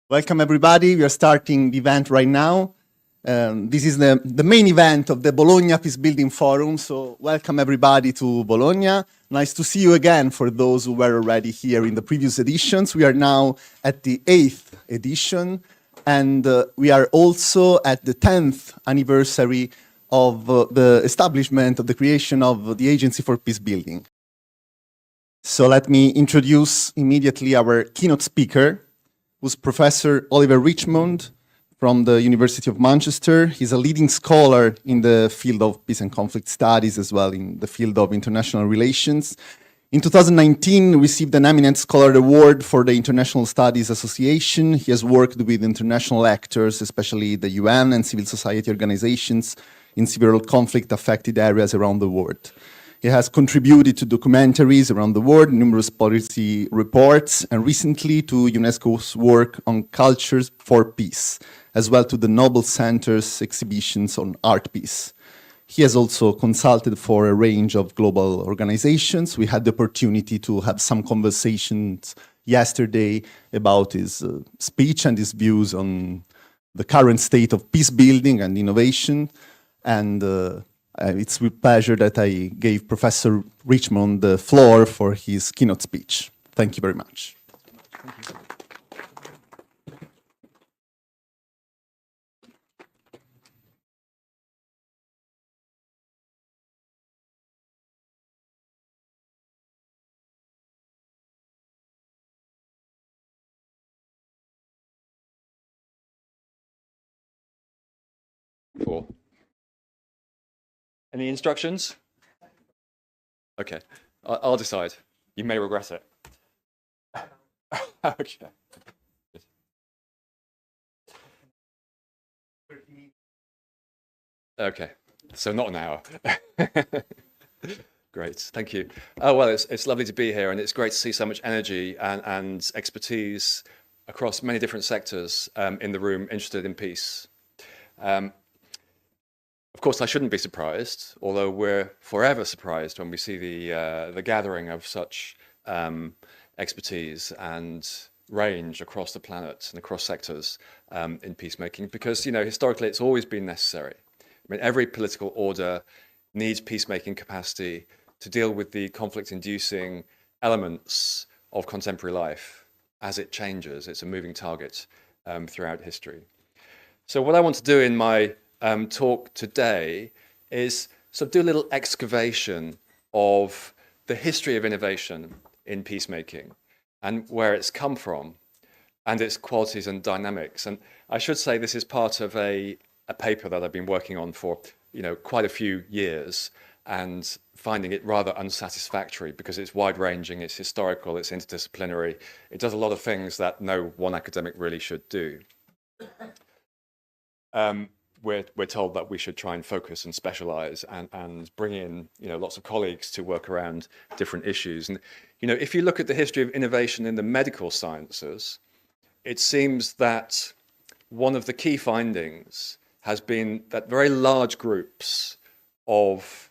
Welcome everybody. We are starting the event right now. This is the main event of the Bologna Peace Building Forum. So welcome everybody to Bologna. Nice to see you again for those who were already here in the previous editions. We are now at the 8th edition and we are also at the 10th anniversary of the establishment of the creation of the Agency for Peace Building. So let me introduce immediately our keynote speaker, who's Professor Oliver Richmond from the University of Manchester. He's a leading scholar in the field of peace and conflict studies, as well in the field of international relations. In 2019, received an Eminent Scholar Award for the International Studies Association. He has worked with international actors, especially the UN and civil society organizations in several conflict-affected areas around the world. He has contributed to documentaries around the world, numerous policy reports, and recently to UNESCO's work on cultures for peace, as well to the Nobel Center's exhibitions on art peace. He has also consulted for a range of global organizations. We had the opportunity to have some conversations yesterday about his speech and his views on the current state of peace building and innovation. And it's with pleasure that I gave Professor Richmond the floor for his keynote speech. Thank you very much. Thank you. Cool. Any instructions? Okay, I'll decide. You may regret it. Okay. Okay, so not an hour. Great, thank you. Oh, well, it's lovely to be here, and it's great to see so much energy and expertise across many different sectors in the room interested in peace. Of course, I shouldn't be surprised, although we're forever surprised when we see the gathering of such expertise and range across the planet and across sectors in peacemaking, because, you know, historically it's always been necessary. I mean, every political order needs peacemaking capacity to deal with the conflict-inducing elements of contemporary life as it changes. It's a moving target throughout history. So what I want to do in my talk today is sort of do a little excavation of the history of innovation in peacemaking and where it's come from and its qualities and dynamics. And I should say this is part of a paper that I've been working on for, you know, quite a few years and finding it rather unsatisfactory because it's wide-ranging, it's historical, it's interdisciplinary. It does a lot of things that no one academic really should do. We're told that we should try and focus and specialize and bring in, you know, lots of colleagues to work around different issues. And, you know, if you look at the history of innovation in the medical sciences, it seems that one of the key findings has been that very large groups of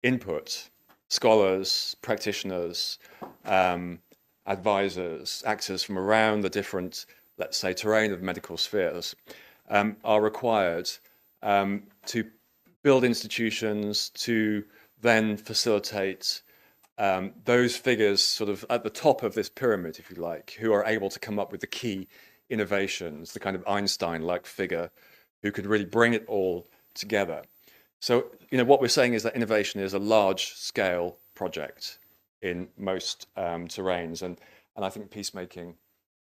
input, scholars, practitioners, advisors, actors from around the different, let's say, terrain of medical spheres, are required to build institutions to then facilitate those figures sort of at the top of this pyramid, if you like, who are able to come up with the key innovations, the kind of Einstein-like figure who could really bring it all together. So, you know, what we're saying is that innovation is a large-scale project in most terrains, and I think peacemaking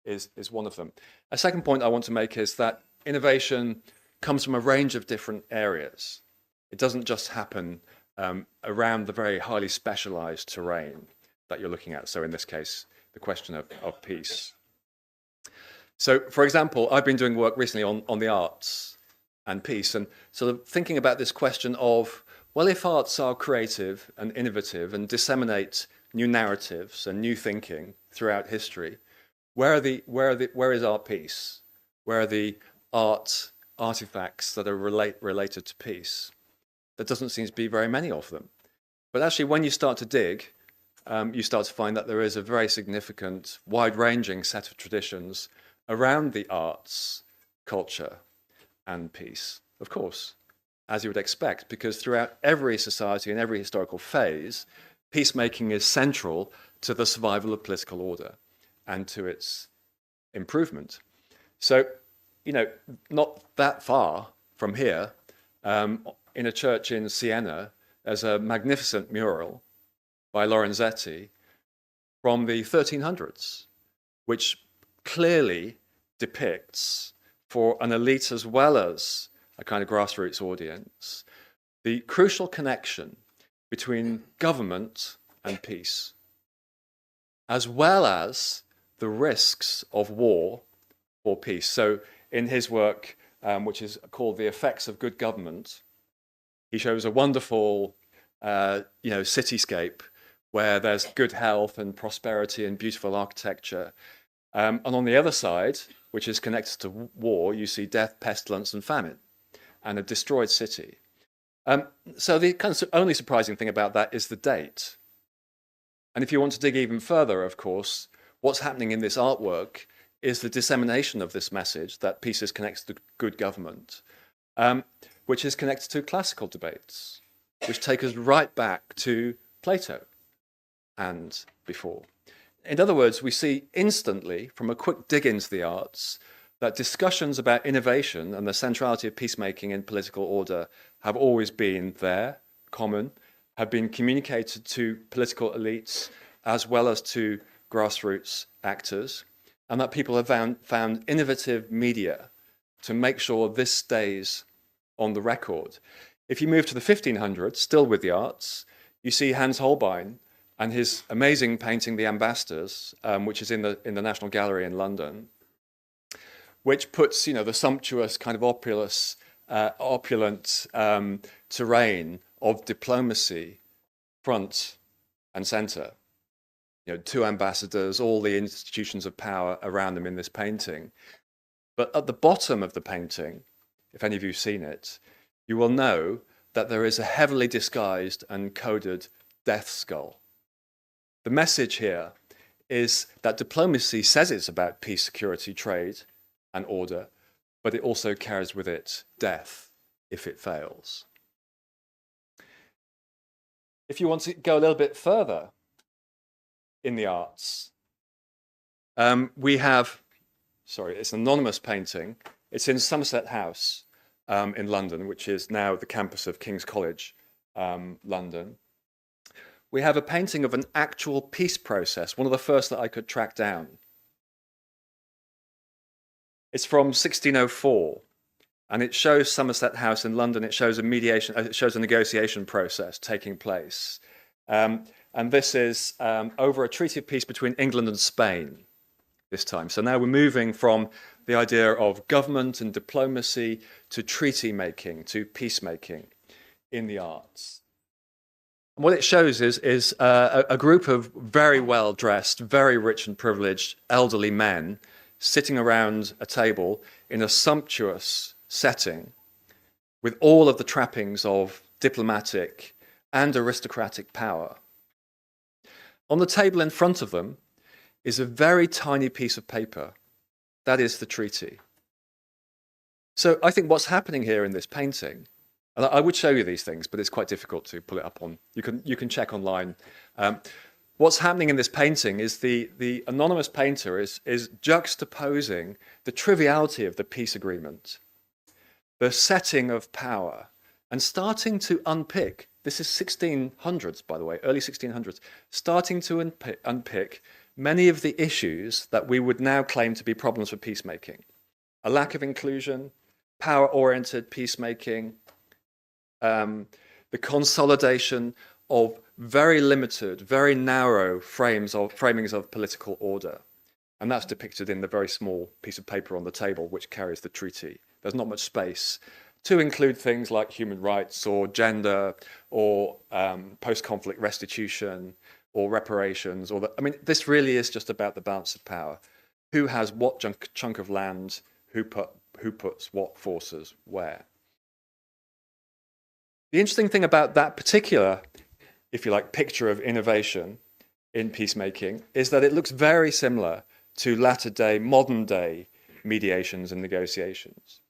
is one of them. A second point I want to make is that innovation comes from a range of different areas. It doesn't just happen around the very highly specialized terrain that you're looking at. So in this case, the question of peace. So, for example, I've been doing work recently on the arts and peace, and sort of thinking about this question of, well, if arts are creative and innovative and disseminate new narratives and new thinking throughout history, where is our peace? Where are the artifacts that are related to peace? There doesn't seem to be very many of them. But actually, when you start to dig, you start to find that there is a very significant, wide-ranging set of traditions around the arts, culture, and peace. Of course, as you would expect, because throughout every society and every historical phase, peacemaking is central to the survival of political order and to its improvement. So, you know, not that far from here, in a church in Siena, there's a magnificent mural by Lorenzetti from the 1300s, which clearly depicts, for an elite as well as a kind of grassroots audience, the crucial connection between government and peace, as well as the risks of war or peace. So in his work, which is called The Effects of Good Government, he shows a wonderful cityscape where there's good health and prosperity and beautiful architecture. And on the other side, which is connected to war, you see death, pestilence, and famine, and a destroyed city. So the kind of only surprising thing about that is the date. And if you want to dig even further, of course, what's happening in this artwork is the dissemination of this message that peace is connected to good government, which is connected to classical debates, which take us right back to Plato and before. In other words, we see instantly, from a quick dig into the arts, that discussions about innovation and the centrality of peacemaking in political order have always been there, common, have been communicated to political elites as well as to grassroots actors, and that people have found innovative media to make sure this stays on the record. If you move to the 1500s, still with the arts, you see Hans Holbein and his amazing painting, The Ambassadors, which is in the National Gallery in London, which puts, the sumptuous kind of opulent terrain of diplomacy front and center. Two ambassadors, all the institutions of power around them in this painting. But at the bottom of the painting, if any of you have seen it, you will know that there is a heavily disguised and coded death skull. The message here is that diplomacy says it's about peace, security, trade, and order, but it also carries with it death if it fails. If you want to go a little bit further in the arts, we have, it's an anonymous painting. It's in Somerset House in London, which is now the campus of King's College, London. We have a painting of an actual peace process, one of the first that I could track down. It's from 1604, and it shows Somerset House in London. It shows a negotiation process taking place. And this is over a treaty of peace between England and Spain this time. So now we're moving from the idea of government and diplomacy to treaty making, to peacemaking in the arts. And what it shows is a group of very well-dressed, very rich and privileged elderly men sitting around a table in a sumptuous setting with all of the trappings of diplomatic and aristocratic power. On the table in front of them is a very tiny piece of paper. That is the treaty. So I think what's happening here in this painting, and I would show you these things, but it's quite difficult to pull it up on. You can check online. What's happening in this painting is the anonymous painter is juxtaposing the triviality of the peace agreement, the setting of power, and starting to unpick, this is 1600s, by the way, early 1600s, starting to unpick many of the issues that we would now claim to be problems for peacemaking. A lack of inclusion, power-oriented peacemaking, the consolidation of very limited, very narrow framings of political order. And that's depicted in the very small piece of paper on the table which carries the treaty. There's not much space to include things like human rights or gender or post-conflict restitution or reparations. This really is just about the balance of power. Who has what chunk of land, who puts what forces where. The interesting thing about that particular, if you like, picture of innovation in peacemaking is that it looks very similar to latter-day, modern-day mediations and negotiations.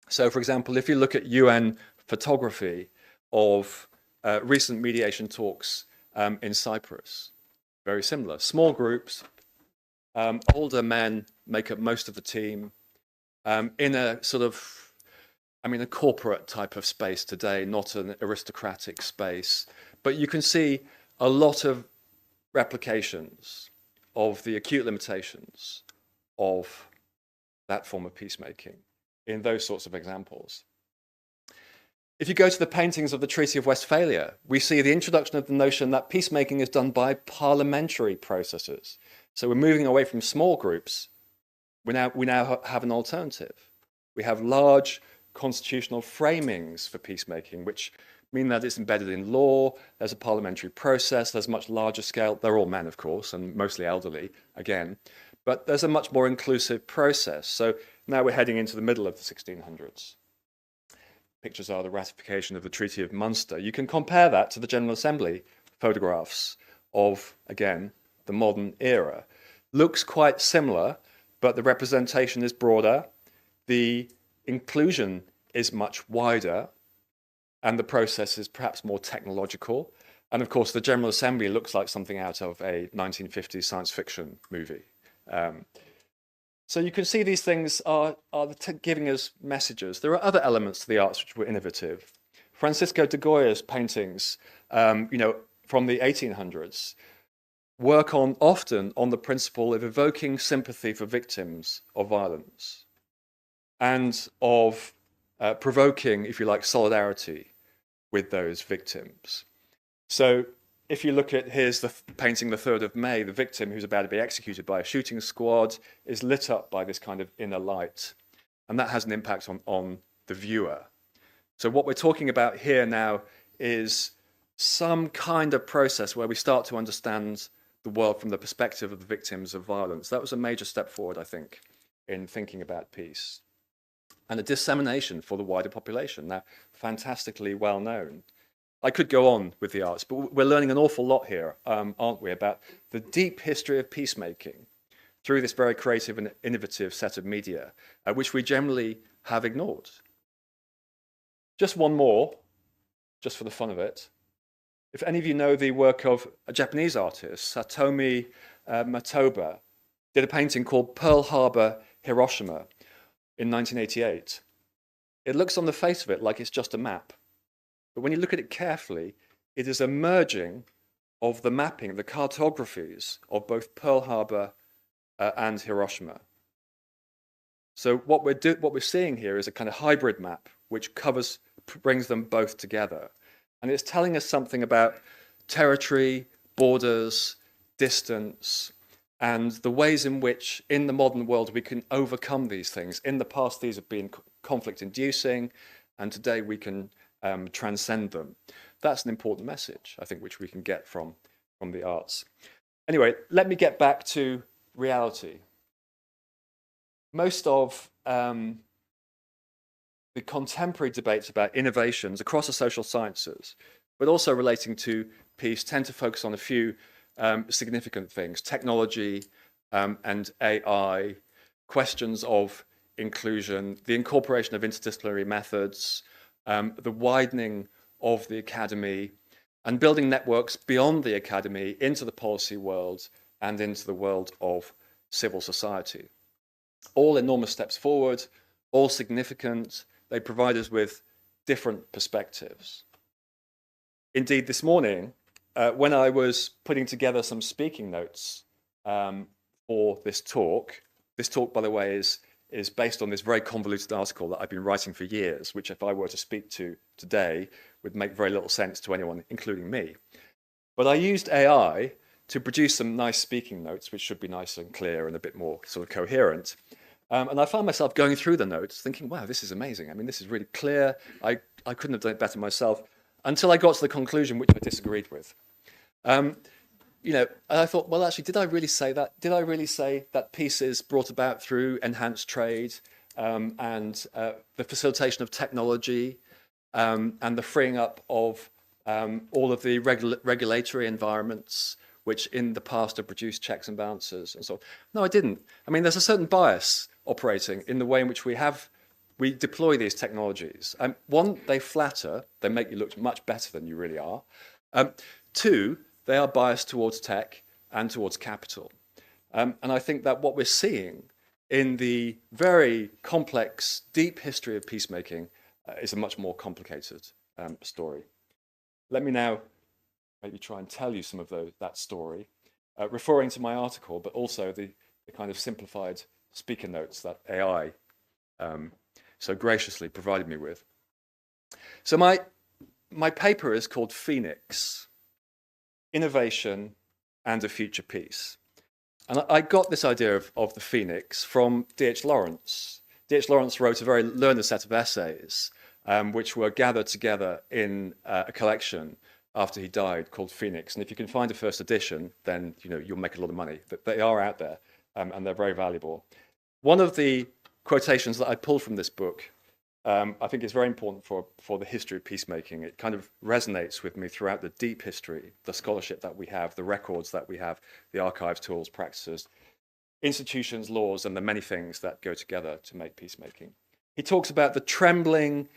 So, for example, if you look at UN photography of recent mediation talks in Cyprus, very similar. Small groups, older men make up most of the team in a sort of, a corporate type of space today, not an aristocratic space. But you can see a lot of replications of the acute limitations of that form of peacemaking in those sorts of examples. If you go to the paintings of the Treaty of Westphalia, we see the introduction of the notion that peacemaking is done by parliamentary processes. So we're moving away from small groups. We now have an alternative. We have large constitutional framings for peacemaking, which mean that it's embedded in law. There's a parliamentary process. There's a much larger scale. They're all men, of course, and mostly elderly, again. But there's a much more inclusive process. So now we're heading into the middle of the 1600s. Pictures are the ratification of the Treaty of Munster. You can compare that to the General Assembly photographs of, again, the modern era. Looks quite similar, but the representation is broader. The inclusion is much wider, and the process is perhaps more technological. And of course, the General Assembly looks like something out of a 1950s science fiction movie. So you can see these things are giving us messages. There are other elements to the arts which were innovative. Francisco de Goya's paintings, from the 1800s, work often on the principle of evoking sympathy for victims of violence and of provoking, if you like, solidarity with those victims. So if you look at, here's the painting, the 3rd of May, the victim who's about to be executed by a shooting squad is lit up by this kind of inner light. And that has an impact on the viewer. So what we're talking about here now is some kind of process where we start to understand the world from the perspective of the victims of violence. That was a major step forward, I think, in thinking about peace. And a dissemination for the wider population, now fantastically well known. I could go on with the arts, but we're learning an awful lot here, aren't we, about the deep history of peacemaking through this very creative and innovative set of media, which we generally have ignored. Just one more, just for the fun of it. If any of you know the work of a Japanese artist, Satomi Matoba, did a painting called Pearl Harbor, Hiroshima in 1988. It looks on the face of it like it's just a map. But when you look at it carefully, it is a merging of the mapping, the cartographies of both Pearl Harbor and Hiroshima. So what we're seeing here is a kind of hybrid map which brings them both together. And it's telling us something about territory, borders, distance, and the ways in which in the modern world we can overcome these things. In the past, these have been conflict-inducing, and today we can transcend them. That's an important message, I think, which we can get from the arts. Anyway, let me get back to reality. Most of the contemporary debates about innovations across the social sciences, but also relating to peace, tend to focus on a few significant things: technology and AI, questions of inclusion, the incorporation of interdisciplinary methods, the widening of the academy, and building networks beyond the academy into the policy world and into the world of civil society. All enormous steps forward, all significant. They provide us with different perspectives. Indeed, this morning, when I was putting together some speaking notes for this talk, by the way, is based on this very convoluted article that I've been writing for years, which if I were to speak to today would make very little sense to anyone, including me. But I used AI to produce some nice speaking notes, which should be nice and clear and a bit more sort of coherent. And I found myself going through the notes thinking, wow, this is amazing. I mean, this is really clear. I couldn't have done it better myself, until I got to the conclusion which I disagreed with. And I thought, well, actually, did I really say that? Did I really say that peace is brought about through enhanced trade and the facilitation of technology and the freeing up of all of the regulatory environments which in the past have produced checks and balances and so on? No, I didn't. I mean, there's a certain bias operating in the way in which we deploy these technologies. One, they flatter, they make you look much better than you really are. Two, they are biased towards tech and towards capital. And I think that what we're seeing in the very complex, deep history of peacemaking is a much more complicated story. Let me now maybe try and tell you some of that story, referring to my article, but also the kind of simplified speaker notes that AI so graciously provided me with. So my paper is called Phoenix, Innovation and a Future Peace. And I got this idea of the Phoenix from D.H. Lawrence. D.H. Lawrence wrote a very learned set of essays, which were gathered together in a collection after he died called Phoenix. And if you can find a first edition, then you'll make a lot of money. But they are out there, and they're very valuable. One of the quotations that I pulled from this book, I think is very important for the history of peacemaking. It kind of resonates with me throughout the deep history, the scholarship that we have, the records that we have, the archives, tools, practices, institutions, laws, and the many things that go together to make peacemaking. He talks about the trembling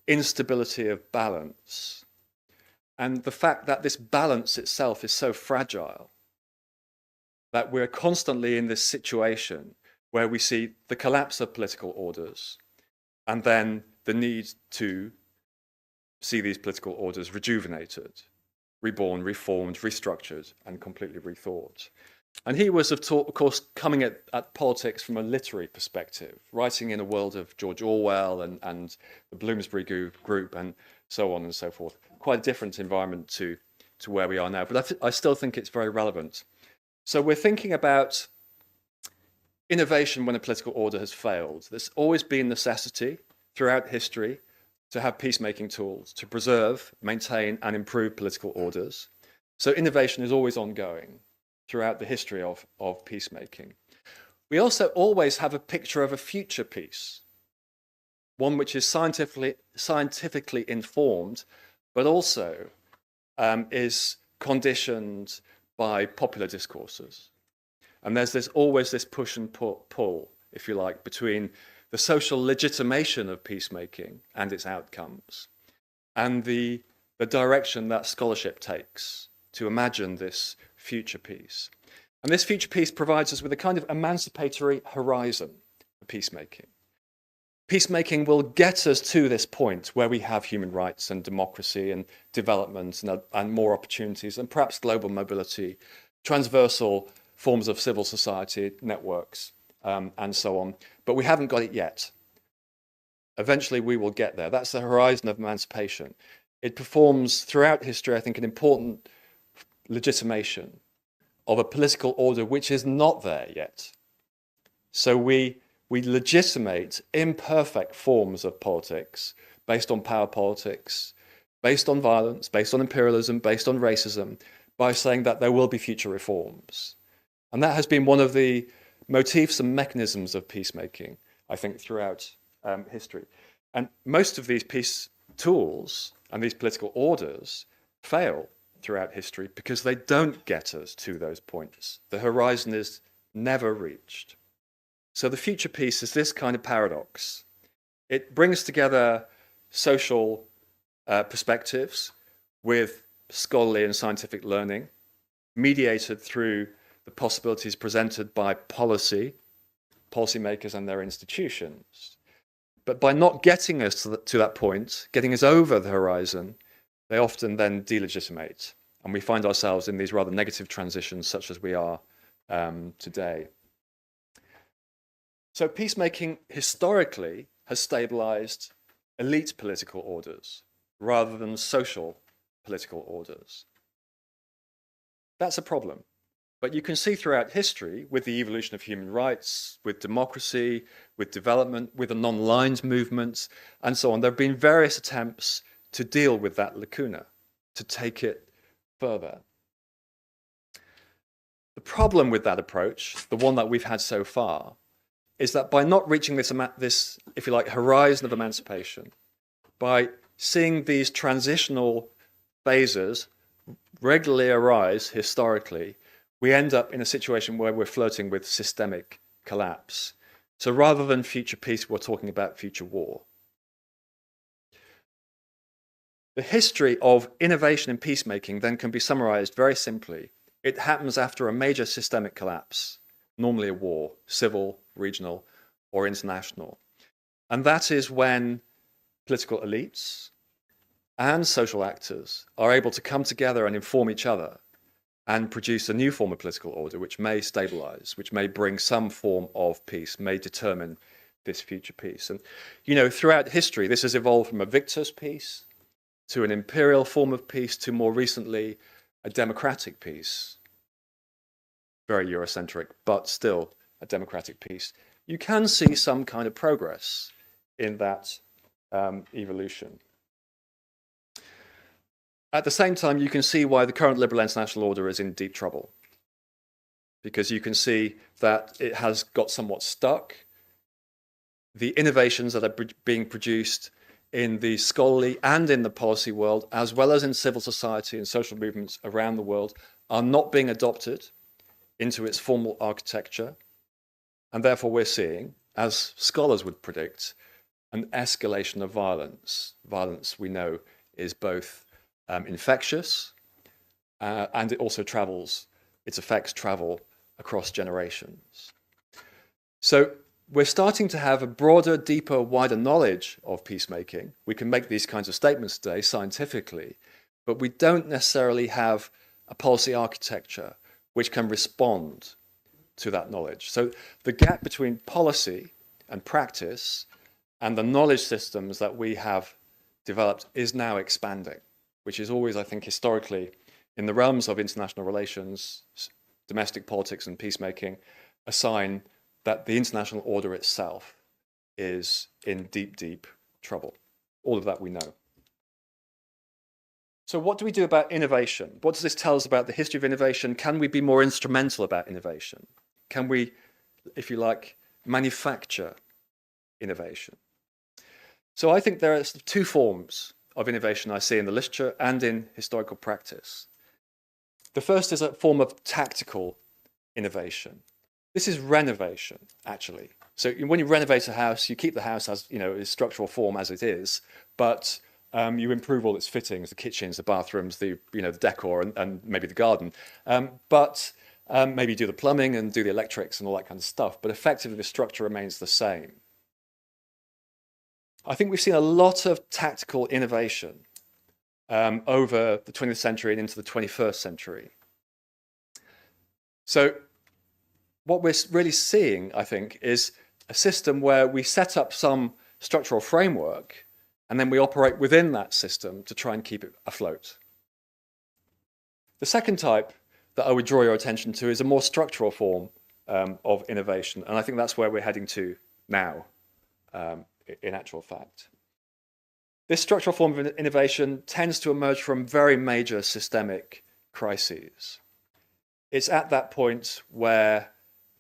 instability of balance and the fact that this balance itself is so fragile, that we're constantly in this situation where we see the collapse of political orders and then the need to see these political orders rejuvenated, reborn, reformed, restructured, and completely rethought. And he was, of course, coming at politics from a literary perspective, writing in a world of George Orwell and the Bloomsbury Group and so on and so forth. Quite a different environment to where we are now, but I still think it's very relevant. So we're thinking about innovation when a political order has failed. There's always been necessity throughout history to have peacemaking tools to preserve, maintain, and improve political orders. So innovation is always ongoing throughout the history of peacemaking. We also always have a picture of a future peace, one which is scientifically informed, but also is conditioned by popular discourses. And there's always this push and pull, if you like, between the social legitimation of peacemaking and its outcomes, and the direction that scholarship takes to imagine this future peace. And this future peace provides us with a kind of emancipatory horizon for peacemaking. Peacemaking will get us to this point where we have human rights and democracy and development and more opportunities and perhaps global mobility, transversal forms of civil society, networks, and so on. But we haven't got it yet. Eventually we will get there. That's the horizon of emancipation. It performs throughout history, I think, an important legitimation of a political order which is not there yet. So we legitimate imperfect forms of politics based on power politics, based on violence, based on imperialism, based on racism, by saying that there will be future reforms. And that has been one of the motifs and mechanisms of peacemaking, I think, throughout history. And most of these peace tools and these political orders fail throughout history because they don't get us to those points. The horizon is never reached. So the future peace is this kind of paradox. It brings together social perspectives with scholarly and scientific learning, mediated through the possibilities presented by policymakers and their institutions. But by not getting us to that point, getting us over the horizon, they often then delegitimate. And we find ourselves in these rather negative transitions such as we are today. So peacemaking historically has stabilized elite political orders rather than social political orders. That's a problem. But you can see throughout history, with the evolution of human rights, with democracy, with development, with the non-aligned movements, and so on, there have been various attempts to deal with that lacuna, to take it further. The problem with that approach, the one that we've had so far, is that by not reaching this, if you like, horizon of emancipation, by seeing these transitional phases regularly arise historically, we end up in a situation where we're flirting with systemic collapse. So rather than future peace, we're talking about future war. The history of innovation in peacemaking then can be summarized very simply. It happens after a major systemic collapse, normally a war, civil, regional, or international. And that is when political elites and social actors are able to come together and inform each other and produce a new form of political order which may stabilize, which may bring some form of peace, may determine this future peace. And, you know, throughout history, this has evolved from a victor's peace to an imperial form of peace to more recently a democratic peace. Very Eurocentric, but still a democratic peace. You can see some kind of progress in that evolution. At the same time, you can see why the current liberal international order is in deep trouble, because you can see that it has got somewhat stuck. The innovations that are being produced in the scholarly and in the policy world, as well as in civil society and social movements around the world, are not being adopted into its formal architecture. And therefore we're seeing, as scholars would predict, an escalation of violence. Violence, we know, is both infectious and it also travels, its effects travel across generations. So we're starting to have a broader, deeper, wider knowledge of peacemaking. We can make these kinds of statements today scientifically, but we don't necessarily have a policy architecture which can respond to that knowledge. So the gap between policy and practice and the knowledge systems that we have developed is now expanding, which is always, I think, historically, in the realms of international relations, domestic politics and peacemaking, a sign that the international order itself is in deep, deep trouble. All of that we know. So what do we do about innovation? What does this tell us about the history of innovation? Can we be more instrumental about innovation? Can we, if you like, manufacture innovation? So I think there are two forms of innovation I see in the literature and in historical practice. The first is a form of tactical innovation. This is renovation, actually. So when you renovate a house, you keep the house as, you know, its structural form as it is, but you improve all its fittings, the kitchens, the bathrooms, the, you know, the decor and maybe the garden. Maybe do the plumbing and do the electrics and all that kind of stuff, but effectively the structure remains the same. I think we've seen a lot of tactical innovation over the 20th century and into the 21st century. So what we're really seeing, I think, is a system where we set up some structural framework and then we operate within that system to try and keep it afloat. The second type that I would draw your attention to is a more structural form of innovation, and I think that's where we're heading to now, in actual fact. This structural form of innovation tends to emerge from very major systemic crises. It's at that point where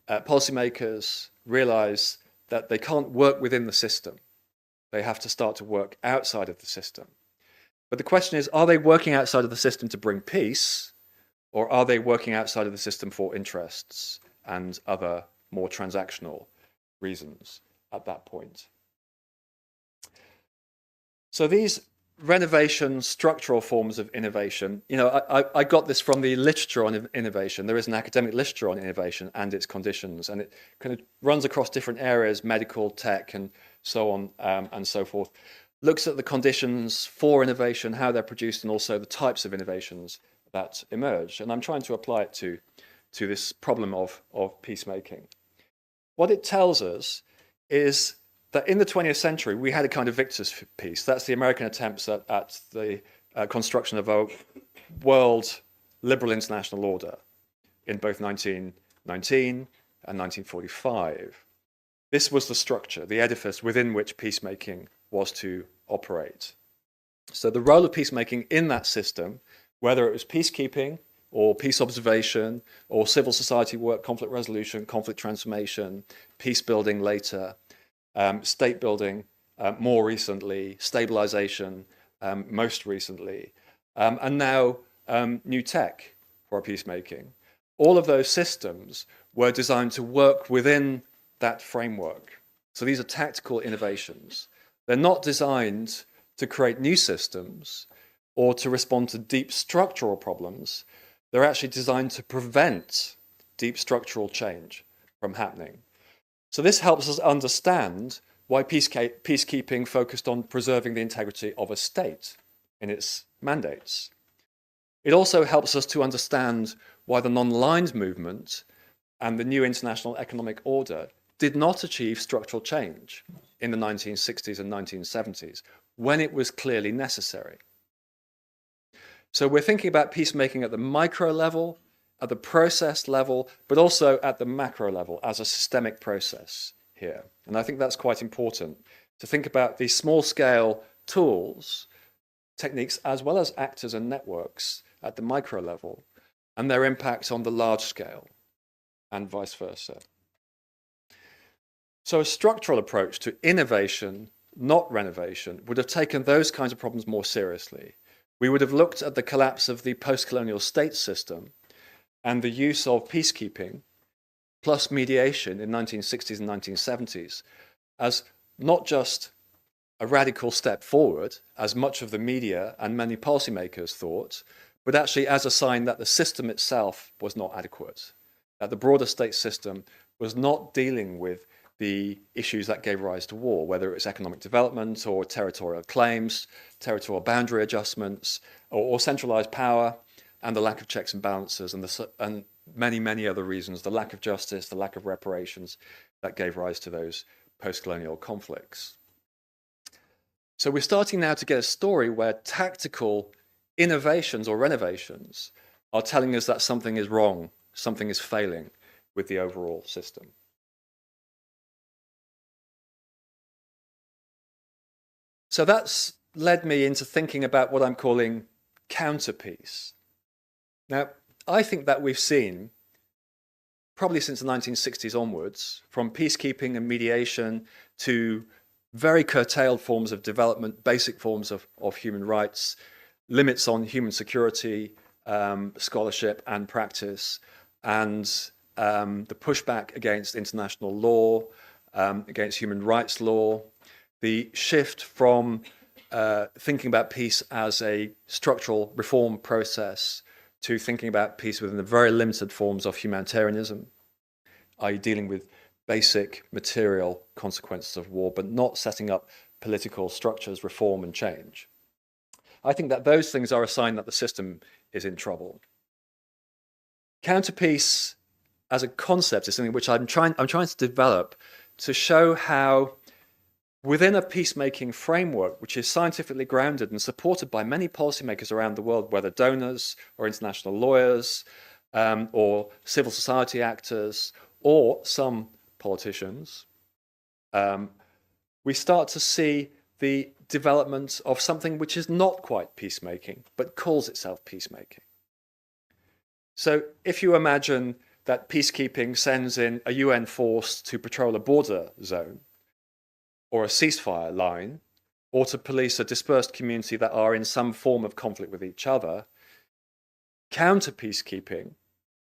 policymakers realize that they can't work within the system. They have to start to work outside of the system. But the question is, are they working outside of the system to bring peace, or are they working outside of the system for interests and other more transactional reasons at that point? So these renovation structural forms of innovation, you know, I got this from the literature on innovation. There is an academic literature on innovation and its conditions, and it kind of runs across different areas, medical, tech, and so on and so forth. Looks at the conditions for innovation, how they're produced, and also the types of innovations that emerge. And I'm trying to apply it to this problem of peacemaking. What it tells us is that in the 20th century, we had a kind of victor's peace. That's the American attempts at the construction of a world liberal international order in both 1919 and 1945. This was the structure, the edifice within which peacemaking was to operate. So the role of peacemaking in that system, whether it was peacekeeping or peace observation or civil society work, conflict resolution, conflict transformation, peace building later, state building more recently, stabilization most recently, and now new tech for peacemaking. All of those systems were designed to work within that framework. So these are tactical innovations. They're not designed to create new systems or to respond to deep structural problems. They're actually designed to prevent deep structural change from happening. So this helps us understand why peacekeeping focused on preserving the integrity of a state in its mandates. It also helps us to understand why the non-aligned movement and the new international economic order did not achieve structural change in the 1960s and 1970s when it was clearly necessary. So we're thinking about peacemaking at the micro level, at the process level, but also at the macro level as a systemic process here. And I think that's quite important to think about these small-scale tools, techniques, as well as actors and networks at the micro level, and their impact on the large scale, and vice versa. So a structural approach to innovation, not renovation, would have taken those kinds of problems more seriously. We would have looked at the collapse of the post-colonial state system and the use of peacekeeping plus mediation in 1960s and 1970s as not just a radical step forward, as much of the media and many policymakers thought, but actually as a sign that the system itself was not adequate, that the broader state system was not dealing with the issues that gave rise to war, whether it's economic development or territorial claims, territorial boundary adjustments, or centralized power, and the lack of checks and balances, and many, many other reasons, the lack of justice, the lack of reparations that gave rise to those post-colonial conflicts. So we're starting now to get a story where tactical innovations or renovations are telling us that something is wrong, something is failing with the overall system. So that's led me into thinking about what I'm calling counter-peace. Now, I think that we've seen, probably since the 1960s onwards, from peacekeeping and mediation to very curtailed forms of development, basic forms of human rights, limits on human security, scholarship and practice, and the pushback against international law, against human rights law, the shift from thinking about peace as a structural reform process to thinking about peace within the very limited forms of humanitarianism, i.e. dealing with basic material consequences of war, but not setting up political structures, reform and change. I think that those things are a sign that the system is in trouble. Counter-peace as a concept is something which I'm trying to develop to show how within a peacemaking framework, which is scientifically grounded and supported by many policymakers around the world, whether donors or international lawyers or civil society actors or some politicians, we start to see the development of something which is not quite peacemaking, but calls itself peacemaking. So if you imagine that peacekeeping sends in a UN force to patrol a border zone, or a ceasefire line, or to police a dispersed community that are in some form of conflict with each other, counter-peacekeeping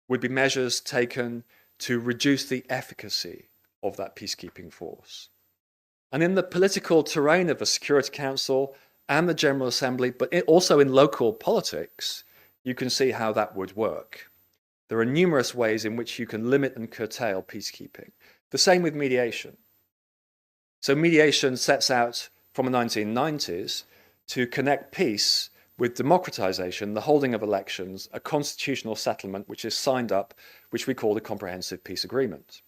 would be measures taken to reduce the efficacy of that peacekeeping force. And in the political terrain of the Security Council and the General Assembly, but also in local politics, you can see how that would work. There are numerous ways in which you can limit and curtail peacekeeping. The same with mediation. So mediation sets out from the 1990s to connect peace with democratization, the holding of elections, a constitutional settlement which is signed up, which we call the Comprehensive Peace Agreement.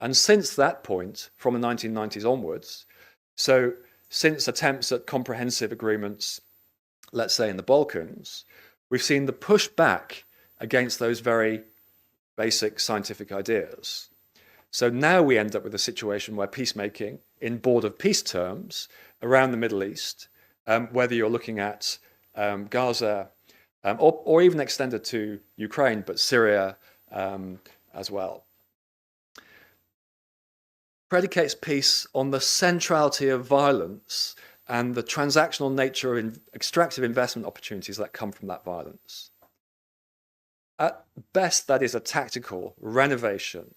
And since that point, from the 1990s onwards, so since attempts at comprehensive agreements, let's say in the Balkans, we've seen the push back against those very basic scientific ideas. So now we end up with a situation where peacemaking, in Board of Peace terms, around the Middle East, whether you're looking at Gaza, or even extended to Ukraine, but Syria as well, predicates peace on the centrality of violence and the transactional nature of extractive investment opportunities that come from that violence. At best, that is a tactical renovation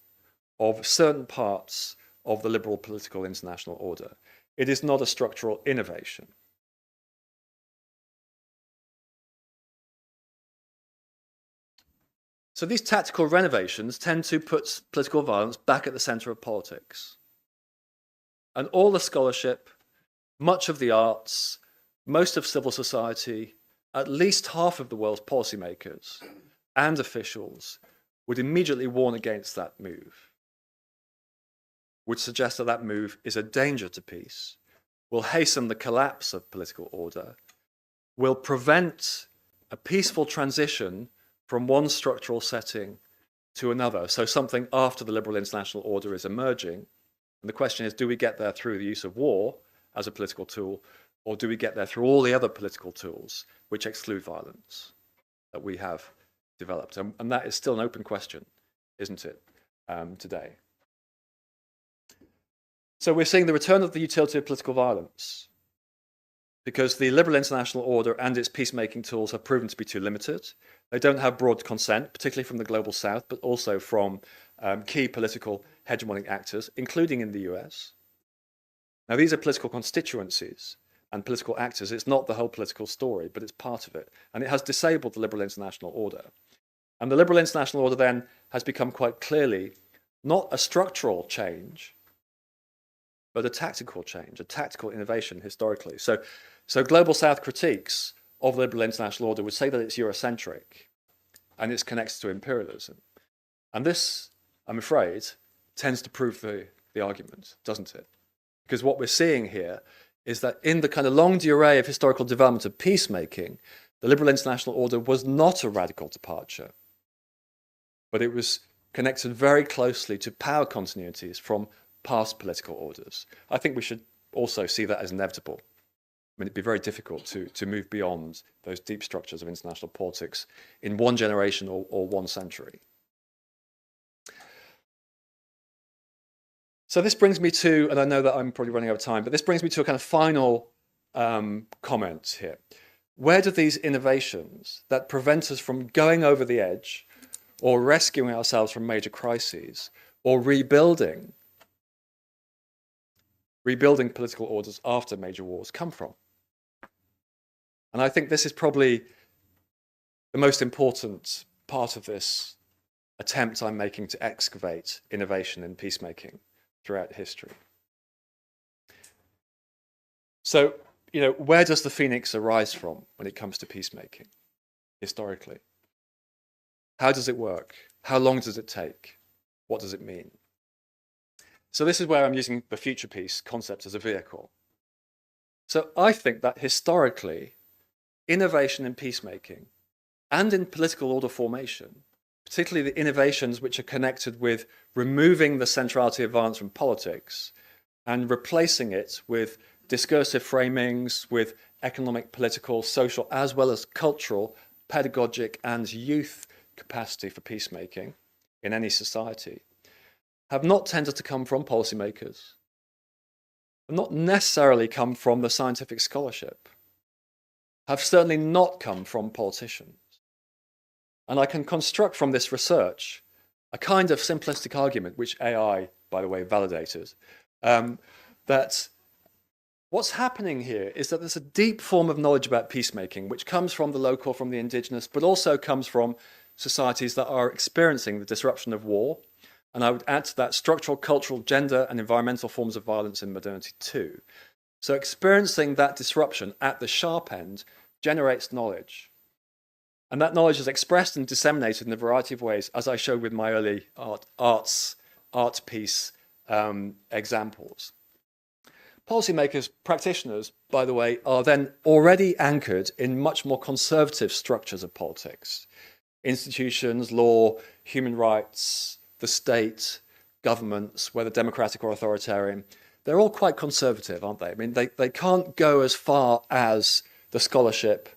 of certain parts of the liberal political international order. It is not a structural innovation. So these tactical renovations tend to put political violence back at the center of politics. And all the scholarship, much of the arts, most of civil society, at least half of the world's policymakers and officials would immediately warn against that move, would suggest that that move is a danger to peace, will hasten the collapse of political order, will prevent a peaceful transition from one structural setting to another. So something after the liberal international order is emerging. And the question is, do we get there through the use of war as a political tool, or do we get there through all the other political tools which exclude violence that we have developed? And that is still an open question, isn't it, today? So we're seeing the return of the utility of political violence because the liberal international order and its peacemaking tools have proven to be too limited. They don't have broad consent, particularly from the global south, but also from key political hegemonic actors, including in the US. Now, these are political constituencies and political actors. It's not the whole political story, but it's part of it. And it has disabled the liberal international order. And the liberal international order then has become quite clearly not a structural change, but a tactical change, a tactical innovation historically. So global south critiques of the liberal international order would say that it's Eurocentric and it's connected to imperialism. And this, I'm afraid, tends to prove the argument, doesn't it? Because what we're seeing here is that in the kind of longue durée of historical development of peacemaking, the liberal international order was not a radical departure, but it was connected very closely to power continuities from past political orders. I think we should also see that as inevitable. I mean, it'd be very difficult to move beyond those deep structures of international politics in one generation or one century. So this brings me to, and I know that I'm probably running out of time, but this brings me to a kind of final comment here. Where do these innovations that prevent us from going over the edge or rescuing ourselves from major crises or rebuilding political orders after major wars come from? And I think this is probably the most important part of this attempt I'm making to excavate innovation in peacemaking throughout history. So, where does the phoenix arise from when it comes to peacemaking, historically? How does it work? How long does it take? What does it mean? So this is where I'm using the future peace concept as a vehicle. So I think that historically, innovation in peacemaking and in political order formation, particularly the innovations which are connected with removing the centrality of violence from politics and replacing it with discursive framings, with economic, political, social, as well as cultural, pedagogic, and youth capacity for peacemaking in any society, have not tended to come from policymakers, have not necessarily come from the scientific scholarship, have certainly not come from politicians. And I can construct from this research a kind of simplistic argument, which AI, by the way, validated, that what's happening here is that there's a deep form of knowledge about peacemaking, which comes from the local, from the indigenous, but also comes from societies that are experiencing the disruption of war. And I would add to that structural, cultural, gender, and environmental forms of violence in modernity too. So experiencing that disruption at the sharp end generates knowledge. And that knowledge is expressed and disseminated in a variety of ways, as I showed with my early art piece examples. Policymakers, practitioners, by the way, are then already anchored in much more conservative structures of politics. Institutions, law, human rights, the state, governments, whether democratic or authoritarian, they're all quite conservative, aren't they? I mean, they can't go as far as the scholarship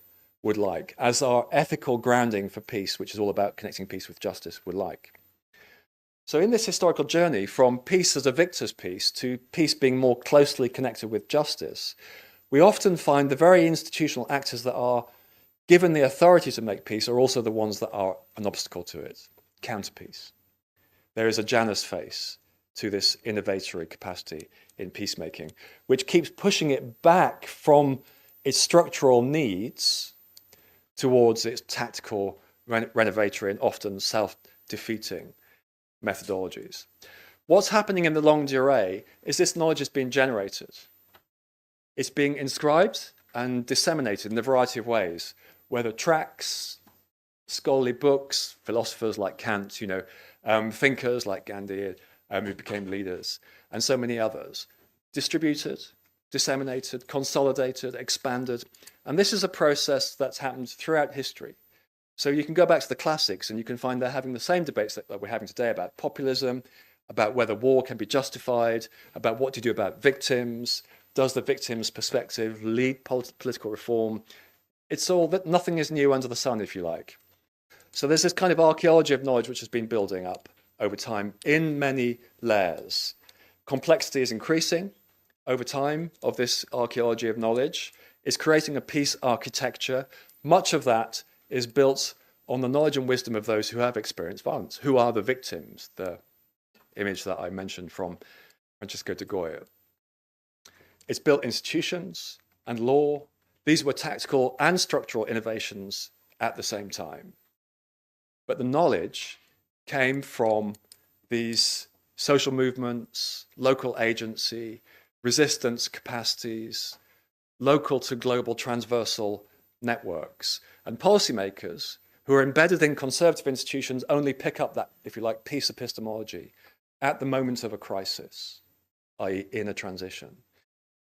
would like, as our ethical grounding for peace, which is all about connecting peace with justice, would like. So in this historical journey from peace as a victor's peace to peace being more closely connected with justice, we often find the very institutional actors that are given the authority to make peace are also the ones that are an obstacle to it, counter peace. there is a Janus face to this innovatory capacity in peacemaking, which keeps pushing it back from its structural needs towards its tactical, renovatory, and often self-defeating methodologies. What's happening in the longue durée is this knowledge is being generated. It's being inscribed and disseminated in a variety of ways, whether tracts, scholarly books, philosophers like Kant, thinkers like Gandhi, who became leaders, and so many others, distributed, disseminated, consolidated, expanded. And this is a process that's happened throughout history. So you can go back to the classics and you can find they're having the same debates that we're having today about populism, about whether war can be justified, about what to do about victims. Does the victim's perspective lead political reform? It's all that nothing is new under the sun, if you like. So there's this kind of archaeology of knowledge which has been building up over time in many layers. Complexity is increasing over time of this archaeology of knowledge. It's creating a peace architecture. Much of that is built on the knowledge and wisdom of those who have experienced violence. Who are the victims? The image that I mentioned from Francisco de Goya. It's built institutions and law. These were tactical and structural innovations at the same time. But the knowledge came from these social movements, local agency, resistance capacities, local to global transversal networks. And policymakers who are embedded in conservative institutions only pick up that, if you like, peace epistemology at the moment of a crisis, i.e. in a transition.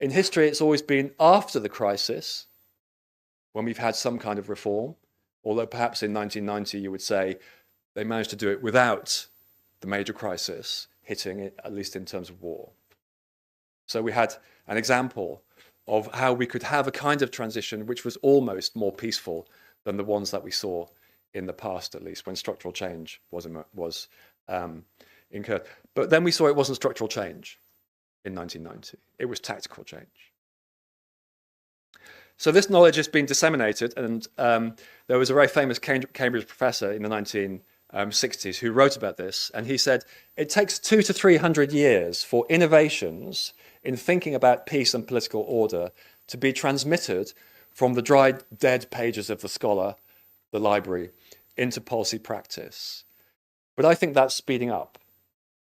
In history, it's always been after the crisis, when we've had some kind of reform, although perhaps in 1990 you would say they managed to do it without the major crisis hitting it, at least in terms of war. So we had an example of how we could have a kind of transition which was almost more peaceful than the ones that we saw in the past, at least, when structural change was incurred. But then we saw it wasn't structural change in 1990. It was tactical change. So this knowledge has been disseminated, and there was a very famous Cambridge professor in the 1960s who wrote about this, and he said, it takes 200 to 300 years for innovations in thinking about peace and political order to be transmitted from the dried, dead pages of the scholar, the library, into policy practice. But I think that's speeding up,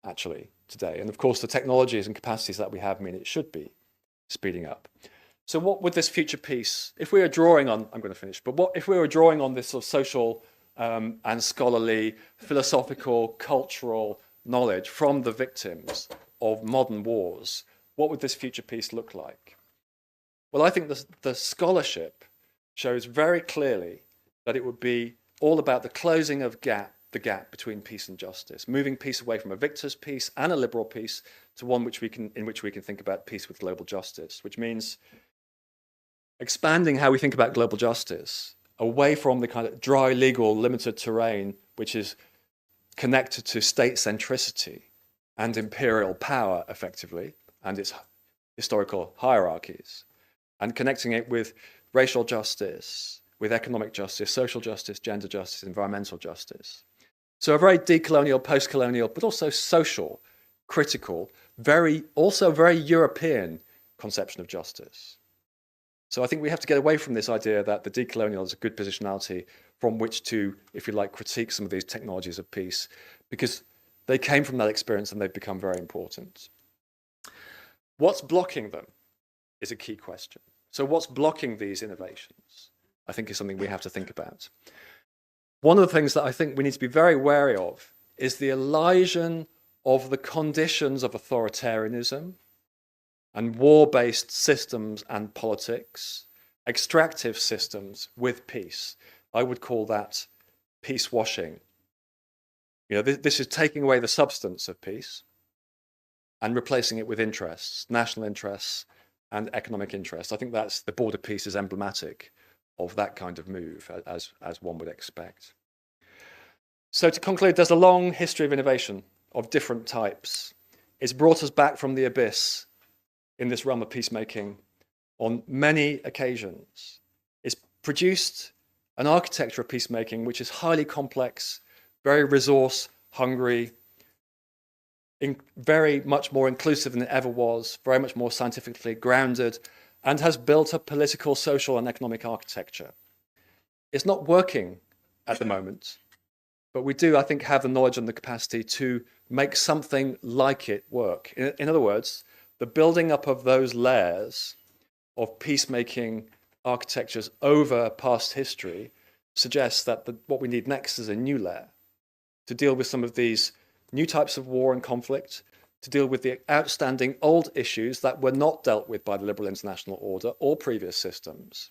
actually, today. And of course, the technologies and capacities that we have mean it should be speeding up. So what would this future peace, if we were drawing on, I'm going to finish, but what if we were drawing on this sort of social and scholarly, philosophical, cultural knowledge from the victims of modern wars, what would this future peace look like? Well, I think the scholarship shows very clearly that it would be all about the closing of the gap between peace and justice, moving peace away from a victor's peace and a liberal peace to one in which we can think about peace with global justice, which means expanding how we think about global justice away from the kind of dry, legal, limited terrain, which is connected to state centricity and imperial power, effectively, and its historical hierarchies, and connecting it with racial justice, with economic justice, social justice, gender justice, environmental justice. So a very decolonial, post-colonial, but also social, critical, also very European conception of justice. So I think we have to get away from this idea that the decolonial is a good positionality from which to, if you like, critique some of these technologies of peace, because they came from that experience and they've become very important. What's blocking them is a key question. So what's blocking these innovations, I think, is something we have to think about. One of the things that I think we need to be very wary of is the elision of the conditions of authoritarianism and war-based systems and politics, extractive systems with peace. I would call that peace washing. This is taking away the substance of peace and replacing it with interests, national interests and economic interests. I think that's the border peace is emblematic of that kind of move, as one would expect. So to conclude, there's a long history of innovation of different types. It's brought us back from the abyss in this realm of peacemaking on many occasions. It's produced an architecture of peacemaking which is highly complex, very resource hungry, very much more inclusive than it ever was, very much more scientifically grounded, and has built a political, social, and economic architecture. It's not working at the moment, but we do, I think, have the knowledge and the capacity to make something like it work. In other words, the building up of those layers of peacemaking architectures over past history suggests that what we need next is a new layer to deal with some of these new types of war and conflict, to deal with the outstanding old issues that were not dealt with by the liberal international order or previous systems,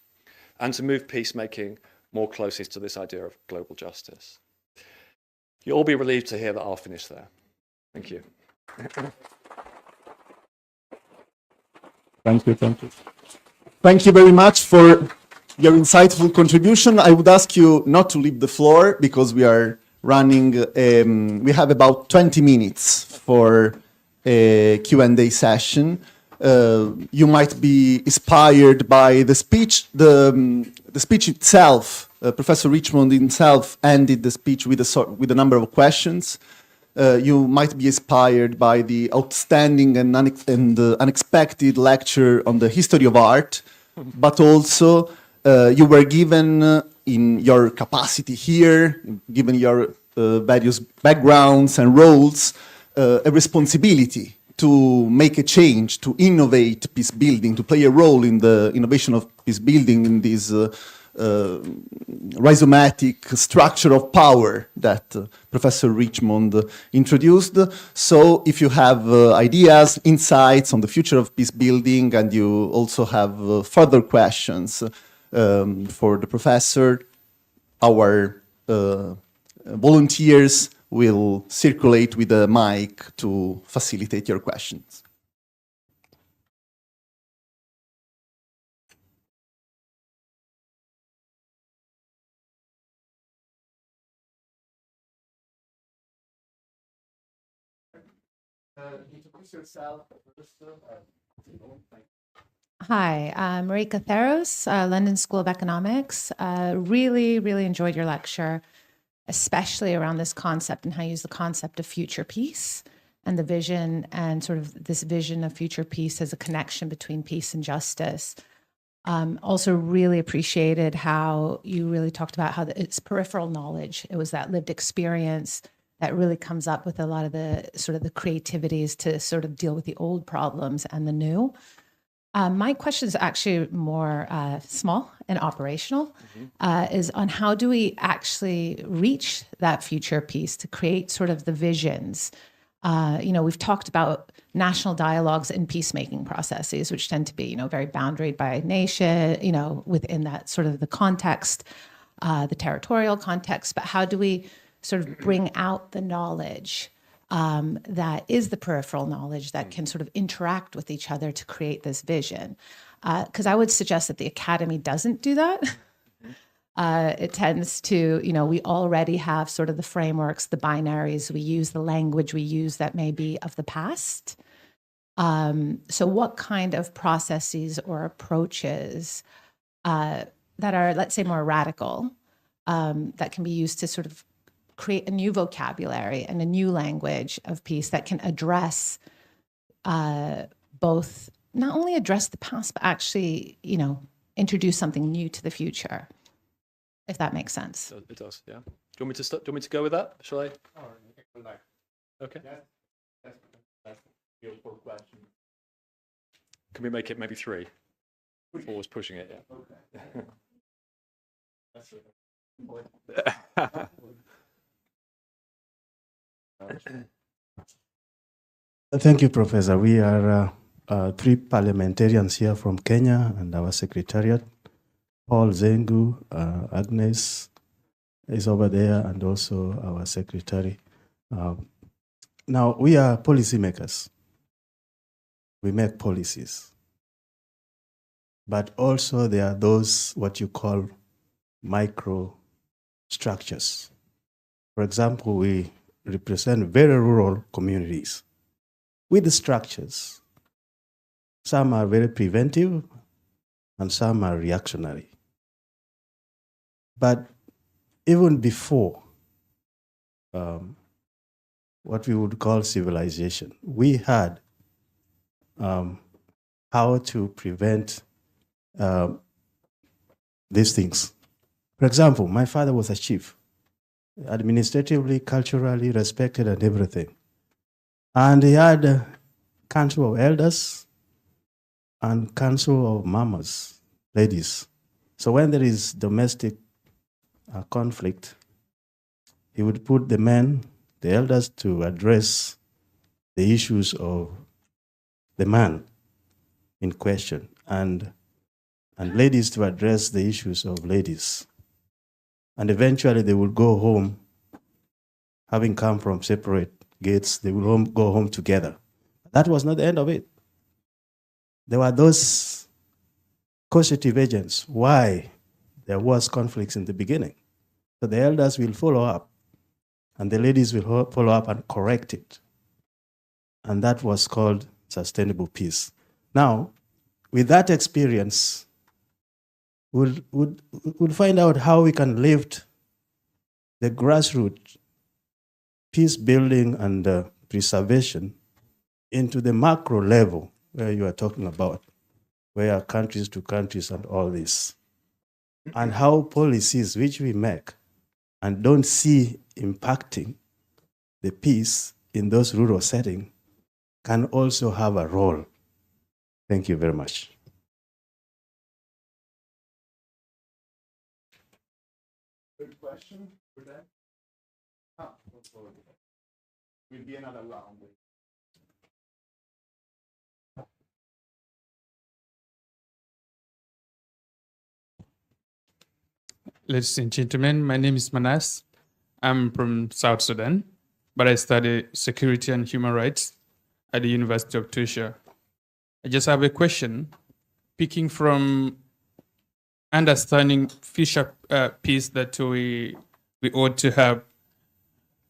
and to move peacemaking more closely to this idea of global justice. You'll all be relieved to hear that I'll finish there. Thank you. Thank you, thank you. Thank you very much for your insightful contribution. I would ask you not to leave the floor because we are running, we have about 20 minutes for a Q&A session. You might be inspired by the speech. The speech itself, Professor Richmond himself ended the speech with a number of questions. You might be inspired by the outstanding and unexpected lecture on the history of art, but also you were given in your capacity here, given your various backgrounds and roles, a responsibility to make a change, to innovate peace building, to play a role in the innovation of peace building in this rhizomatic structure of power that Professor Richmond introduced. So if you have ideas, insights on the future of peace building, and you also have further questions for the professor, our volunteers will circulate with a mic to facilitate your questions. Introduce yourself first. Hi, I'm Marika Theros, London School of Economics. Really enjoyed your lecture, especially around this concept and how you use the concept of future peace and the vision and sort of this vision of future peace as a connection between peace and justice. Also really appreciated how you really talked about how it's peripheral knowledge. It was that lived experience that really comes up with a lot of the sort of the creativities to sort of deal with the old problems and the new. My question is actually more small and operational, is on how do we actually reach that future peace to create sort of the visions? We've talked about national dialogues and peacemaking processes, which tend to be, very boundaried by nation, within that sort of the context, the territorial context, but how do we sort of bring out the knowledge that is the peripheral knowledge that can sort of interact with each other to create this vision? Because I would suggest that the academy doesn't do that. It tends to, we already have sort of the frameworks, the binaries, we use the language we use that may be of the past. So what kind of processes or approaches that are, let's say, more radical, that can be used to sort of create a new vocabulary and a new language of peace that can address both, not only address the past, but actually, introduce something new to the future, if that makes sense. It does, yeah. Do you want me to start? Do you want me to go with that? Shall I? Okay. Can we make it maybe 3? Always pushing it, yeah. Okay. Thank you, Professor. We are 3 parliamentarians here from Kenya and our secretariat. Paul Zengu, Agnes is over there, and also our secretary. Now, we are policymakers. We make policies. But also there are those, what you call micro structures. For example, we represent very rural communities with the structures. Some are very preventive and some are reactionary. But even before what we would call civilization. We had how to prevent these things. For example, my father was a chief, administratively, culturally respected and everything. And he had a council of elders and council of mamas, ladies. So when there is domestic conflict, he would put the men, the elders, to address the issues of the man in question, and ladies to address the issues of ladies. And eventually they will go home, having come from separate gates, they will go home together. That was not the end of it. There were those causative agents why there was conflicts in the beginning. So the elders will follow up, and the ladies will follow up and correct it. And that was called sustainable peace. Now, with that experience, we'll find out how we can lift the grassroots peace building and preservation into the macro level where you are talking about, where countries to countries and all this, and how policies which we make and don't see impacting the peace in those rural settings can also have a role. Thank you very much. Good question. For that? Will be another round. Ladies and gentlemen, my name is Manas. I'm from South Sudan, but I study security and human rights at the University of Tusha. I just have a question, picking from understanding future peace that we ought to have.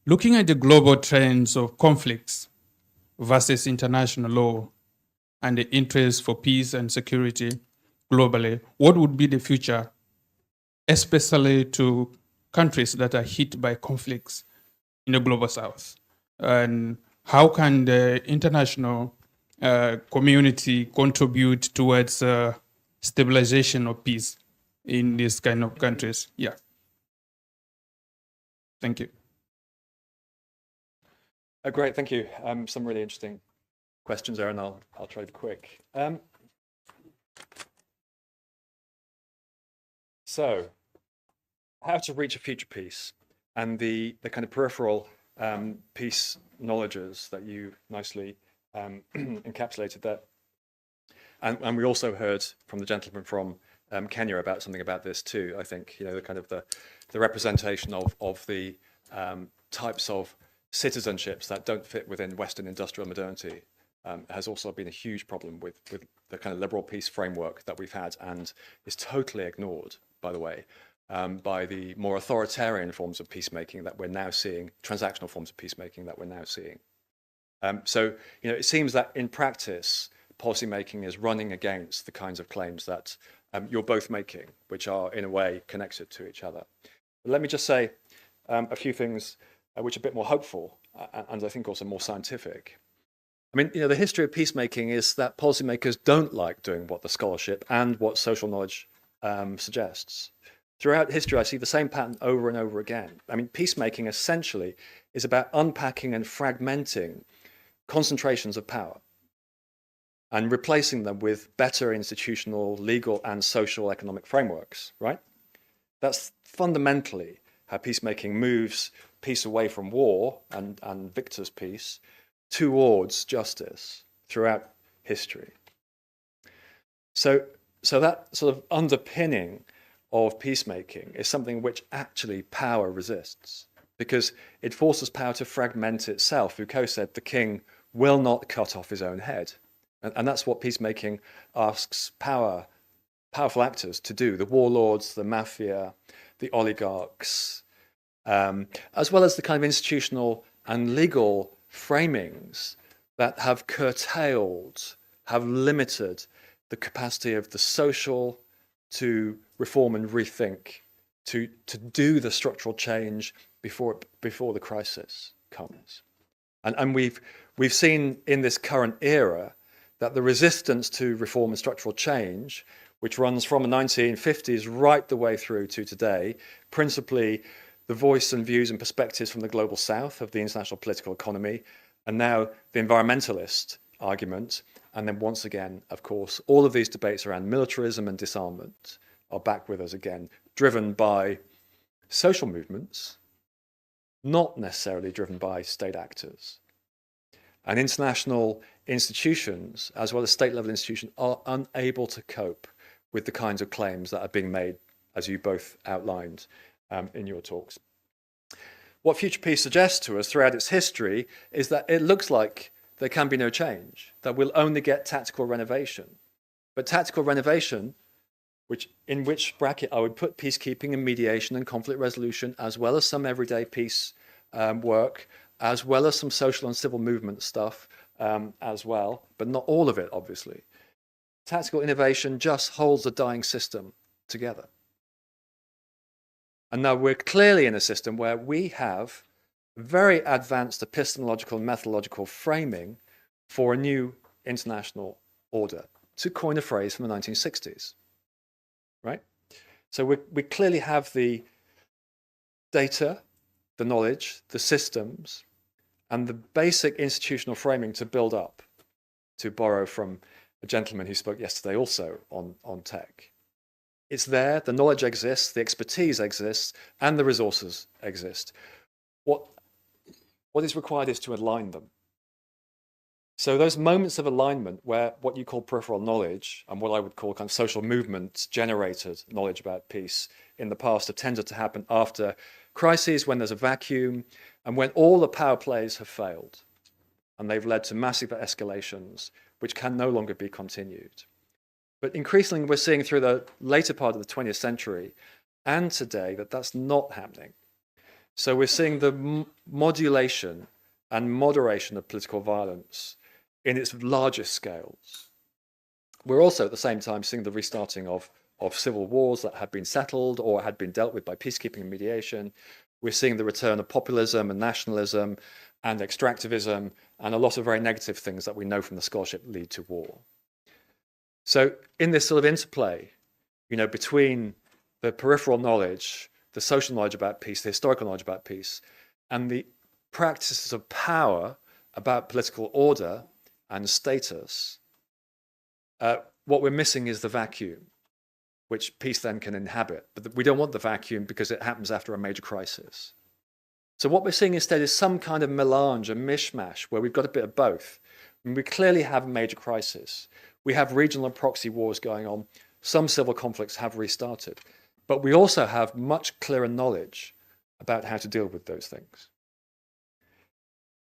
Looking at the global trends of conflicts versus international law and the interest for peace and security globally, what would be the future, especially to countries that are hit by conflicts in the global south? And how can the international community contribute towards stabilization of peace in these kind of countries? Yeah. Thank you. Great, thank you. Some really interesting questions there, and I'll try to be quick. So, how to reach a future peace, and the kind of peripheral peace knowledges that you nicely encapsulated there. And we also heard from the gentleman from Kenya about something about this too. I think, you know, the kind of the representation of the types of citizenships that don't fit within Western industrial modernity has also been a huge problem with the kind of liberal peace framework that we've had, and is totally ignored, by the way, by the more authoritarian forms of peacemaking that we're now seeing, transactional forms of peacemaking that we're now seeing. So, you know, it seems that in practice, policymaking is running against the kinds of claims that you're both making, which are in a way connected to each other. But let me just say a few things which are a bit more hopeful and I think also more scientific. I mean, you know, the history of peacemaking is that policymakers don't like doing what the scholarship and what social knowledge suggests. Throughout history, I see the same pattern over and over again. I mean, peacemaking essentially is about unpacking and fragmenting concentrations of power and replacing them with better institutional, legal, and social economic frameworks, right? That's fundamentally how peacemaking moves peace away from war and victor's peace towards justice throughout history. So that sort of underpinning of peacemaking is something which actually power resists, because it forces power to fragment itself. Foucault said the king will not cut off his own head. And that's what peacemaking asks powerful actors to do, the warlords, the mafia, the oligarchs, as well as the kind of institutional and legal framings that have curtailed, have limited the capacity of the social to reform and rethink, to do the structural change before the crisis comes. And we've seen in this current era that the resistance to reform and structural change, which runs from the 1950s right the way through to today, principally the voice and views and perspectives from the global south of the international political economy, and now the environmentalist argument, and then once again, of course, all of these debates around militarism and disarmament are back with us again, driven by social movements, not necessarily driven by state actors. And international institutions, as well as state-level institutions, are unable to cope with the kinds of claims that are being made, as you both outlined in your talks. What Future Peace suggests to us throughout its history is that it looks like there can be no change, that we'll only get tactical renovation. But tactical renovation, in which bracket I would put peacekeeping and mediation and conflict resolution, as well as some everyday peace work, as well as some social and civil movement stuff as well, but not all of it, obviously. Tactical innovation just holds the dying system together. And now we're clearly in a system where we have very advanced epistemological and methodological framing for a new international order, to coin a phrase from the 1960s, right? So we clearly have the data, the knowledge, the systems, and the basic institutional framing to build up, to borrow from a gentleman who spoke yesterday also on tech. It's there, the knowledge exists, the expertise exists, and the resources exist. What is required is to align them. So those moments of alignment where what you call peripheral knowledge and what I would call kind of social movement generated knowledge about peace in the past have tended to happen after crises, when there's a vacuum, and when all the power plays have failed, and they've led to massive escalations, which can no longer be continued. But increasingly, we're seeing through the later part of the 20th century and today that that's not happening. So we're seeing the modulation and moderation of political violence in its largest scales. We're also at the same time seeing the restarting of civil wars that had been settled or had been dealt with by peacekeeping and mediation. We're seeing the return of populism and nationalism and extractivism and a lot of very negative things that we know from the scholarship lead to war. So in this sort of interplay, between the peripheral knowledge, the social knowledge about peace, the historical knowledge about peace, and the practices of power about political order and status, what we're missing is the vacuum, which peace then can inhabit. But we don't want the vacuum because it happens after a major crisis. So what we're seeing instead is some kind of melange, a mishmash, where we've got a bit of both. And we clearly have a major crisis. We have regional and proxy wars going on. Some civil conflicts have restarted. But we also have much clearer knowledge about how to deal with those things.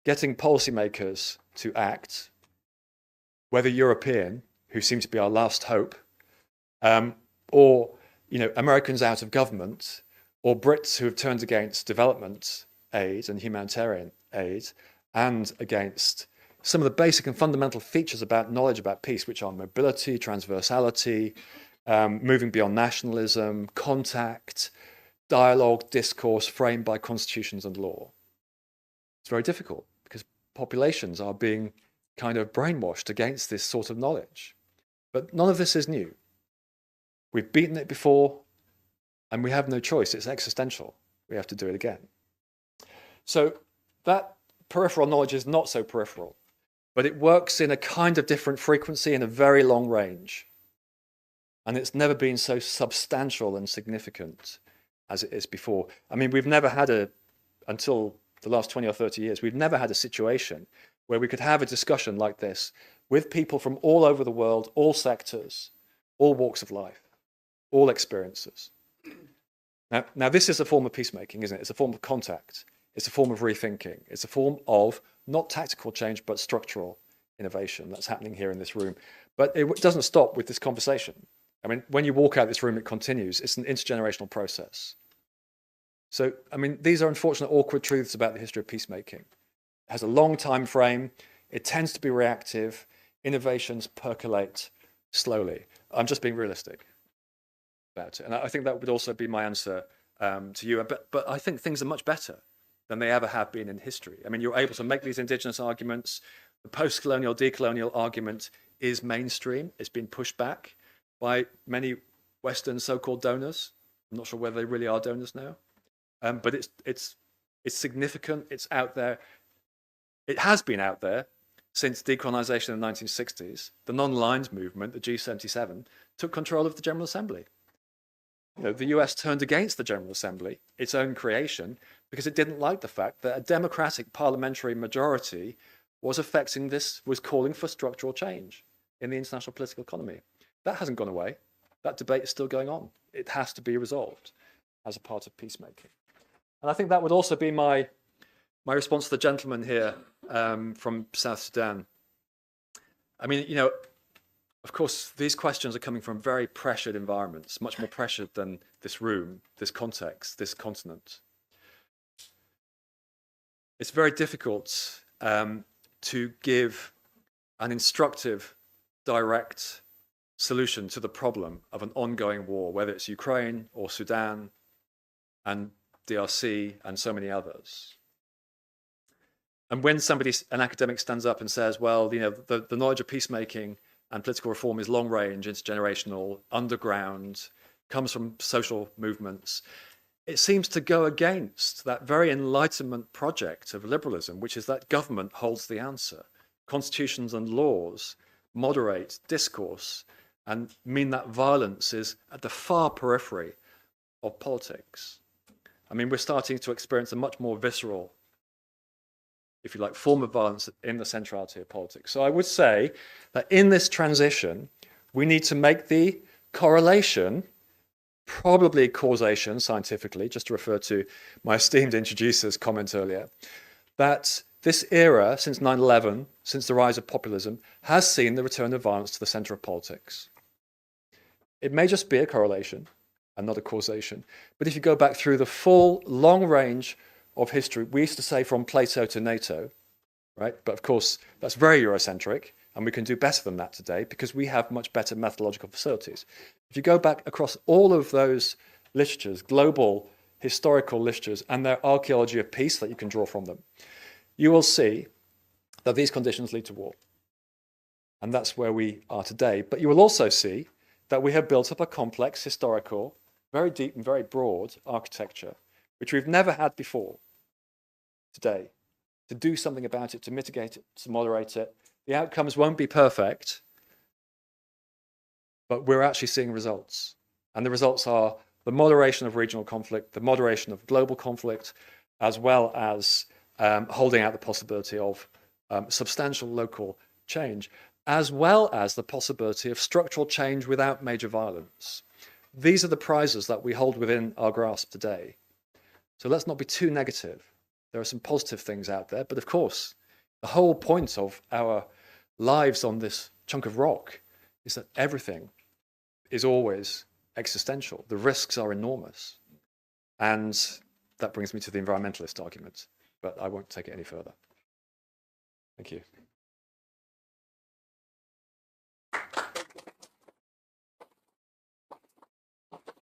Getting policymakers to act, whether European, who seem to be our last hope, or Americans out of government, or Brits who have turned against development aid and humanitarian aid, and against some of the basic and fundamental features about knowledge about peace, which are mobility, transversality, moving beyond nationalism, contact, dialogue, discourse framed by constitutions and law. It's very difficult because populations are being kind of brainwashed against this sort of knowledge. But none of this is new. We've beaten it before, and we have no choice. It's existential. We have to do it again. So that peripheral knowledge is not so peripheral, but it works in a kind of different frequency in a very long range. And it's never been so substantial and significant as it is before. I mean, we've never had until the last 20 or 30 years, we've never had a situation where we could have a discussion like this with people from all over the world, all sectors, all walks of life, all experiences. Now this is a form of peacemaking, isn't it? It's a form of contact. It's a form of rethinking. It's a form of not tactical change, but structural innovation that's happening here in this room. But it doesn't stop with this conversation. I mean, when you walk out this room, it continues. It's an intergenerational process. So, I mean, these are unfortunate, awkward truths about the history of peacemaking. It has a long time frame. It tends to be reactive. Innovations percolate slowly. I'm just being realistic about it. And I think that would also be my answer to you. But I think things are much better than they ever have been in history. I mean, you're able to make these indigenous arguments. The post-colonial, decolonial argument is mainstream. It's been pushed back by many Western so-called donors. I'm not sure whether they really are donors now, but it's significant. It's out there. It has been out there since decolonization in the 1960s. The non-aligned movement, the G77, took control of the General Assembly. You know, the US turned against the General Assembly, its own creation, because it didn't like the fact that a democratic parliamentary majority was affecting this, was calling for structural change in the international political economy. That hasn't gone away. That debate is still going on. It has to be resolved as a part of peacemaking. And I think that would also be my response to the gentleman here from South Sudan. I mean, you know, of course, these questions are coming from very pressured environments, much more pressured than this room, this context, this continent. It's very difficult to give an instructive, direct solution to the problem of an ongoing war, whether it's Ukraine or Sudan and DRC and so many others. And when an academic stands up and says, well, you know, the knowledge of peacemaking and political reform is long range, intergenerational, underground, comes from social movements, it seems to go against that very Enlightenment project of liberalism, which is that government holds the answer. Constitutions and laws moderate discourse and mean that violence is at the far periphery of politics. I mean, we're starting to experience a much more visceral, if you like, form of violence in the centrality of politics. So I would say that in this transition, we need to make the correlation, probably causation scientifically, just to refer to my esteemed introducer's comment earlier, that this era, since 9/11, since the rise of populism, has seen the return of violence to the center of politics. It may just be a correlation and not a causation, but if you go back through the full long range of history, we used to say from Plato to NATO, right? But of course, that's very Eurocentric, and we can do better than that today because we have much better methodological facilities. If you go back across all of those literatures, global historical literatures, and their archaeology of peace that you can draw from them, you will see that these conditions lead to war. And that's where we are today. But you will also see that we have built up a complex, historical, very deep and very broad architecture, which we've never had before today, to do something about it, to mitigate it, to moderate it. The outcomes won't be perfect, but we're actually seeing results. And the results are the moderation of regional conflict, the moderation of global conflict, as well as holding out the possibility of substantial local change, as well as the possibility of structural change without major violence. These are the prizes that we hold within our grasp today. So let's not be too negative. There are some positive things out there, but of course, the whole point of our lives on this chunk of rock is that everything is always existential. The risks are enormous. And that brings me to the environmentalist argument, but I won't take it any further. Thank you.